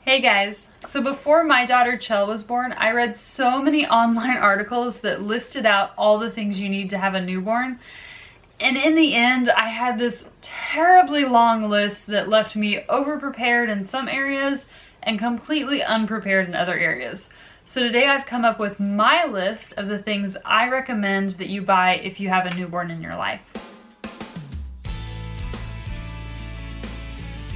Hey guys, so before my daughter Chell was born, I read so many online articles that listed out all the things you need to have a newborn. And in the end, I had this terribly long list that left me over-prepared in some areas and completely unprepared in other areas. So today I've come up with my list of the things I recommend that you buy if you have a newborn in your life.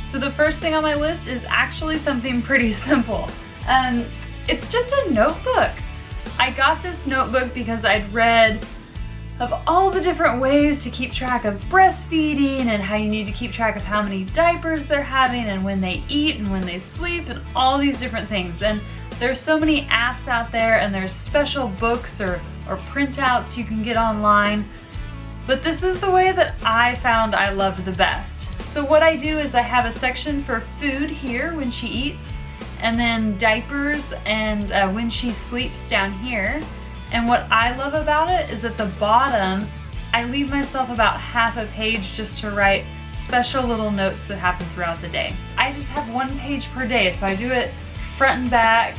So the first thing on my list is actually something pretty simple. It's just a notebook. I got this notebook because I'd read of all the different ways to keep track of breastfeeding and how you need to keep track of how many diapers they're having and when they eat and when they sleep and all these different things. And there's so many apps out there and there's special books or printouts you can get online. But this is the way that I found I loved the best. So what I do is I have a section for food here when she eats, and then diapers and when she sleeps down here. And what I love about it is at the bottom, I leave myself about half a page just to write special little notes that happen throughout the day. I just have one page per day, so I do it front and back.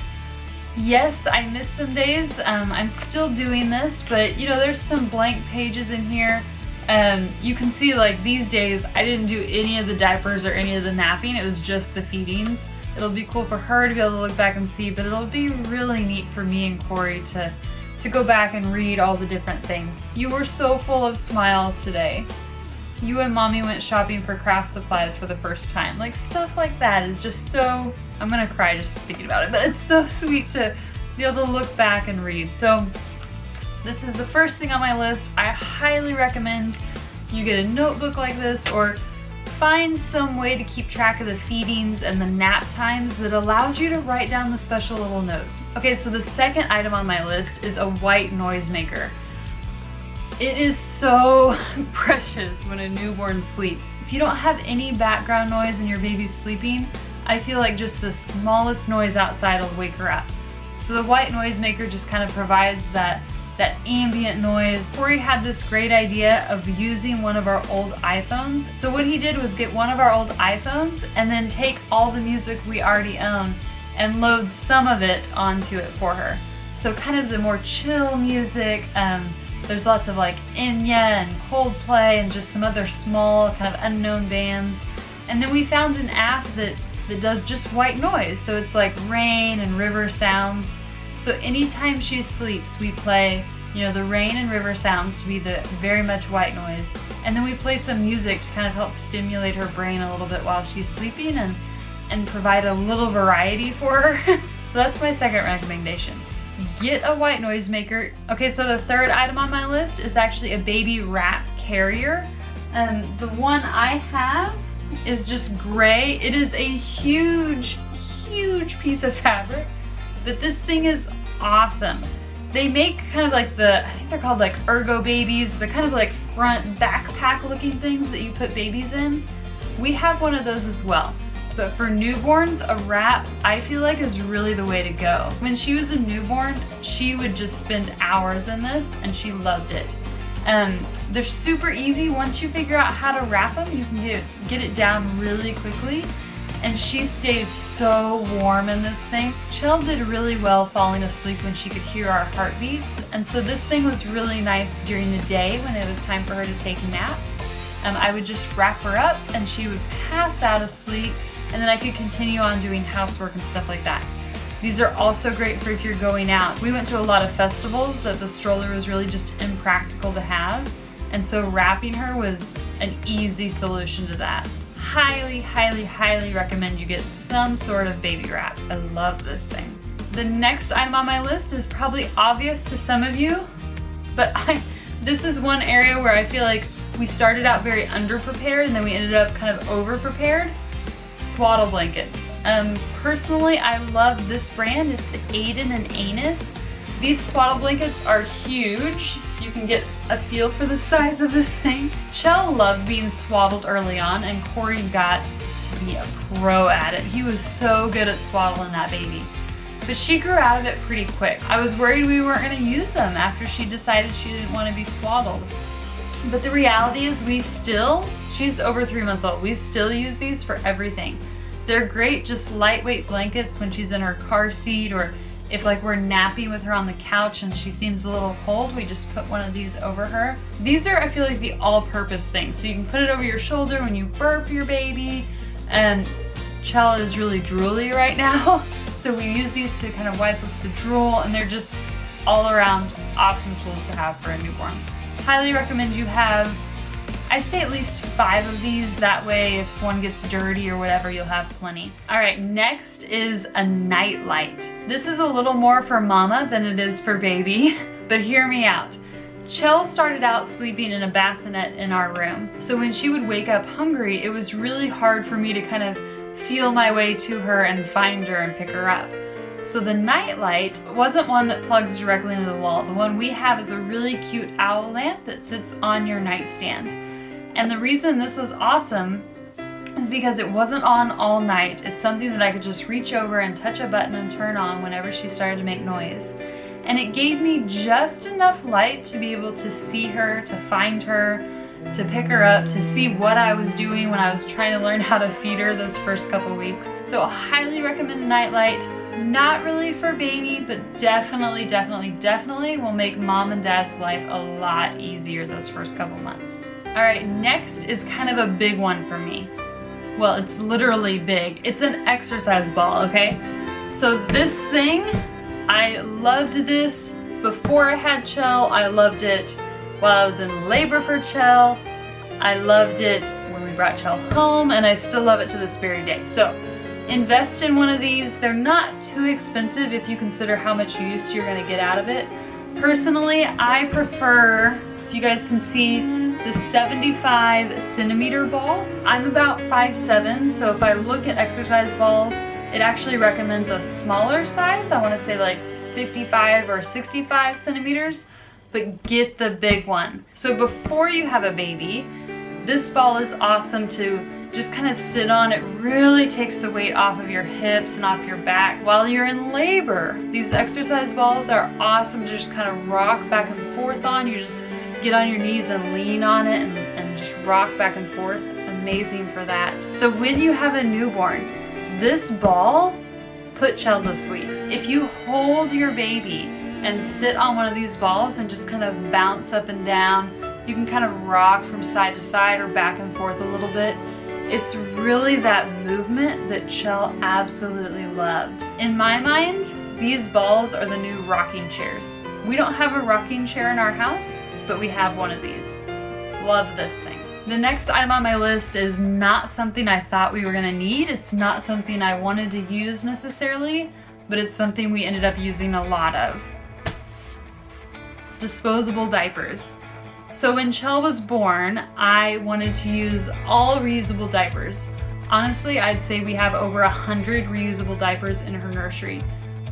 Yes, I miss some days. I'm still doing this, but you know, there's some blank pages in here. You can see like these days I didn't do any of the diapers or any of the napping, it was just the feedings. It'll be cool for her to be able to look back and see, but it'll be really neat for me and Cory to go back and read all the different things. You were so full of smiles today. You and Mommy went shopping for craft supplies for the first time. Like stuff like that is just so, I'm gonna cry just thinking about it, but it's so sweet to be able to look back and read. So this is the first thing on my list. I highly recommend you get a notebook like this or find some way to keep track of the feedings and the nap times that allows you to write down the special little notes. Okay, so the second item on my list is a white noise maker. It is so precious when a newborn sleeps. If you don't have any background noise and your baby's sleeping, I feel like just the smallest noise outside will wake her up. So the white noise maker just kind of provides that ambient noise. Cory had this great idea of using one of our old iPhones. So what he did was get one of our old iPhones and then take all the music we already own and load some of it onto it for her. So kind of the more chill music, there's lots of like Enya and Coldplay and just some other small kind of unknown bands. And then we found an app that does just white noise. So it's like rain and river sounds. So anytime she sleeps, we play, you know, the rain and river sounds to be the very much white noise. And then we play some music to kind of help stimulate her brain a little bit while she's sleeping and provide a little variety for her. So that's my second recommendation. Get a white noise maker. Okay, so the third item on my list is actually a baby wrap carrier. The one I have is just gray. It is a huge, huge piece of fabric. But this thing is awesome. They make kind of like I think they're called like ergo babies. They're kind of like front backpack looking things that you put babies in. We have one of those as well. But for newborns, a wrap I feel like is really the way to go. When she was a newborn, she would just spend hours in this and she loved it. They're super easy. Once you figure out how to wrap them, you can get it down really quickly. And she stays so warm in this thing. Chell did really well falling asleep when she could hear our heartbeats. And so this thing was really nice during the day when it was time for her to take naps. I would just wrap her up and she would pass out asleep, and then I could continue on doing housework and stuff like that. These are also great for if you're going out. We went to a lot of festivals that the stroller was really just impractical to have. And so wrapping her was an easy solution to that. Highly, highly, highly recommend you get some sort of baby wrap. I love this thing. The next item on my list is probably obvious to some of you, but this is one area where I feel like we started out very underprepared and then we ended up kind of over-prepared. Swaddle Blankets. Personally, I love this brand. It's Aiden and Anus. These swaddle blankets are huge. You can get a feel for the size of this thing. Chell loved being swaddled early on, and Cory got to be a pro at it. He was so good at swaddling that baby. But she grew out of it pretty quick. I was worried we weren't going to use them after she decided she didn't want to be swaddled. But the reality is she's over 3 months old. We still use these for everything. They're great, just lightweight blankets when she's in her car seat, or if like we're napping with her on the couch and she seems a little cold, we just put one of these over her. These are, I feel like, the all-purpose thing. So you can put it over your shoulder when you burp your baby, and Chell is really drooly right now. So we use these to kind of wipe up the drool, and they're just all around awesome tools to have for a newborn. Highly recommend you have, I'd say, at least 5 of these. That way if one gets dirty or whatever, you'll have plenty. All right, next is a Nightlight. This is a little more for mama than it is for baby, but hear me out. Chell started out sleeping in a bassinet in our room. So when she would wake up hungry, it was really hard for me to kind of feel my way to her and find her and pick her up. So the Nightlight wasn't one that plugs directly into the wall. The one we have is a really cute owl lamp that sits on your nightstand. And the reason this was awesome is because it wasn't on all night. It's something that I could just reach over and touch a button and turn on whenever she started to make noise. And it gave me just enough light to be able to see her, to find her, to pick her up, to see what I was doing when I was trying to learn how to feed her those first couple weeks. So I highly recommend a Nightlight. Not really for baby, but definitely will make mom and dad's life a lot easier those first couple months. All right, next is kind of a big one for me. Well, it's literally big. It's an exercise ball, okay? So this thing, I loved this before I had Chell. I loved it while I was in labor for Chell. I loved it when we brought Chell home, and I still love it to this very day. So invest in one of these. They're not too expensive if you consider how much use you're gonna get out of it. Personally, I prefer, if you guys can see, the 75 centimeter ball. I'm about 5'7", so if I look at exercise balls, it actually recommends a smaller size. I wanna say like 55 or 65 centimeters, but get the big one. So before you have a baby, this ball is awesome to just kind of sit on. It really takes the weight off of your hips and off your back while you're in labor. These exercise balls are awesome to just kind of rock back and forth on. You just get on your knees and lean on it and just rock back and forth. Amazing for that. So when you have a newborn, this ball put Chell to sleep. If you hold your baby and sit on one of these balls and just kind of bounce up and down, you can kind of rock from side to side or back and forth a little bit. It's really that movement that Chell absolutely loved. In my mind, these balls are the new rocking chairs. We don't have a rocking chair in our house, but we have one of these. Love this thing. The next item on my list is not something I thought we were gonna need. It's not something I wanted to use necessarily, but it's something we ended up using a lot of. Disposable diapers. So when Chell was born, I wanted to use all reusable diapers. Honestly, I'd say we have over 100 reusable diapers in her nursery.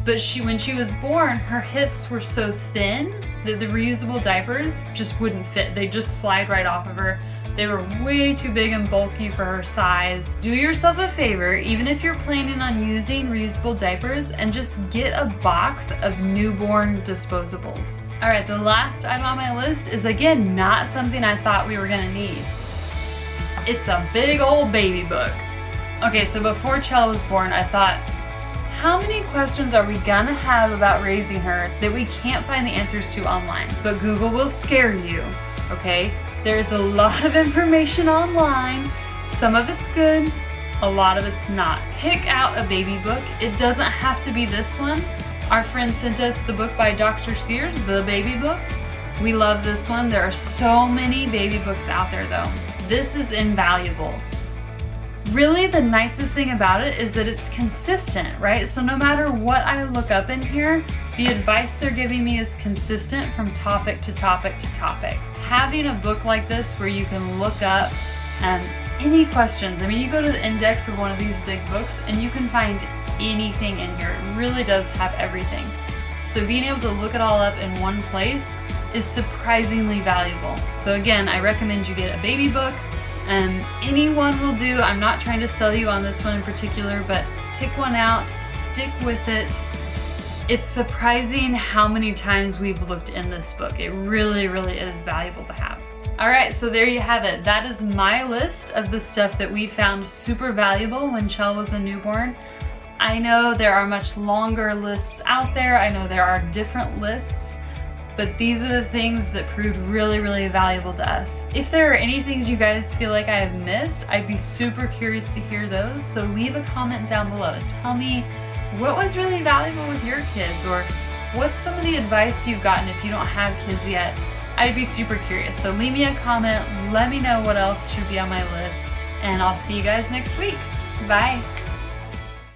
But when she was born, her hips were so thin that the reusable diapers just wouldn't fit. They just slide right off of her. They were way too big and bulky for her size. Do yourself a favor, even if you're planning on using reusable diapers, and just get a box of newborn disposables. All right, the last item on my list is, again, not something I thought we were gonna need. It's a big old baby book. Okay, so before Chell was born, I thought, how many questions are we gonna have about raising her that we can't find the answers to online? But Google will scare you, okay? There's a lot of information online. Some of it's good, a lot of it's not. Pick out a baby book. It doesn't have to be this one. Our friend sent us the book by Dr. Sears, The Baby Book. We love this one. There are so many baby books out there though. This is invaluable. Really, the nicest thing about it is that it's consistent, right? So no matter what I look up in here, the advice they're giving me is consistent from topic to topic to topic. Having a book like this where you can look up any questions, I mean, you go to the index of one of these big books and you can find anything in here. It really does have everything. So being able to look it all up in one place is surprisingly valuable. So again, I recommend you get a baby book. Anyone will do. I'm not trying to sell you on this one in particular, but pick one out, stick with it. It's surprising how many times we've looked in this book. It really, really is valuable to have. Alright, so there you have it. That is my list of the stuff that we found super valuable when Chell was a newborn. I know there are much longer lists out there. I know there are different lists, but these are the things that proved really, really valuable to us. If there are any things you guys feel like I have missed, I'd be super curious to hear those. So leave a comment down below and tell me what was really valuable with your kids, or what's some of the advice you've gotten if you don't have kids yet. I'd be super curious. So leave me a comment, let me know what else should be on my list, and I'll see you guys next week. Bye.